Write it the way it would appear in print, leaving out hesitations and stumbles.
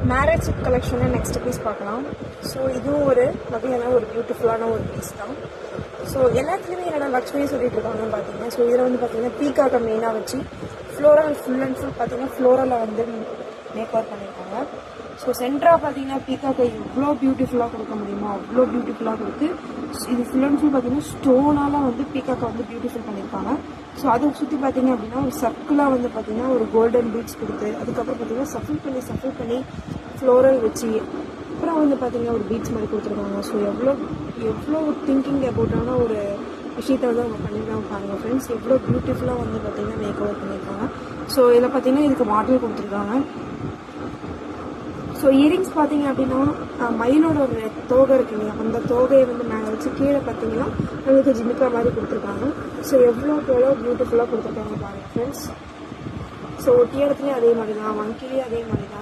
Marriage கலெக்ஷனில் next piece பார்க்கலாம். So இதுவும் ஒரு வகையான ஒரு பியூட்டிஃபுல்லான ஒரு பீஸ் தான். ஸோ எல்லாத்துலேயுமே என்னென்ன லக்ஷ்மியை சொல்லிட்டு இருக்காங்கன்னு பார்த்தீங்கன்னா, ஸோ இதில் வந்து பார்த்தீங்கன்னா பீக்காக மெயினாக வச்சு ஃப்ளோரல் ஃபுல் அண்ட் ஃபுல் பார்த்தீங்கன்னா ஃப்ளோரலில் வந்து மேக் ஓவர் பண்ணியிருக்காங்க. ஸோ சென்டராக பார்த்தீங்கன்னா பீக்காக எவ்வளோ பியூட்டிஃபுல்லாக கொடுக்க முடியுமோ அவ்வளோ பியூட்டிஃபுல்லாக கொடுத்து இது ஃபுல் அண்ட் ஃபுல் பார்த்தீங்கன்னா ஸ்டோனால் வந்து பீக்காக வந்து பியூட்டிஃபுல் பண்ணியிருக்காங்க. ஸோ அதை சுற்றி பார்த்தீங்க அப்படின்னா ஒரு சர்க்கிளாக வந்து பார்த்தீங்கன்னா ஒரு கோல்டன் பீட்ஸ் கொடுத்து அதுக்கப்புறம் பார்த்தீங்கன்னா சஃபில் பண்ணி ஃப்ளோரல் வச்சு அப்புறம் வந்து பார்த்தீங்கன்னா ஒரு பீட்ஸ் மாதிரி கொடுத்துருக்காங்க. ஸோ எவ்வளோ திங்கிங் அபவுட்டான ஒரு விஷயத்தை வந்து அவங்க பண்ணியிருக்காங்க பாருங்கள் ஃப்ரெண்ட்ஸ். எவ்வளோ பியூட்டிஃபுல்லாக வந்து பார்த்தீங்கன்னா மேக் ஓவர் பண்ணியிருக்காங்க. ஸோ இதில் பார்த்தீங்கன்னா இதுக்கு மாடல் கொடுத்துருக்காங்க. ஸோ இயரிங்ஸ் பார்த்தீங்க அப்படின்னா மயிலோட ஒரு தோகை இருக்கு இல்லையா, அந்த தோகையை வந்து மேலே வச்சு கீழே பார்த்தீங்கன்னா நம்மளுக்கு ஜிமிக்கா மாதிரி கொடுத்துருக்காங்க. ஸோ எவ்வளோக்கு எவ்வளோ பியூட்டிஃபுல்லாக கொடுத்துருக்காங்க பாருங்கள் ஃப்ரெண்ட்ஸ். ஸோ ஒட்டியாரத்துலேயும் அதே மாதிரி தான், வங்கிலேயும் அதே மாதிரி தான்.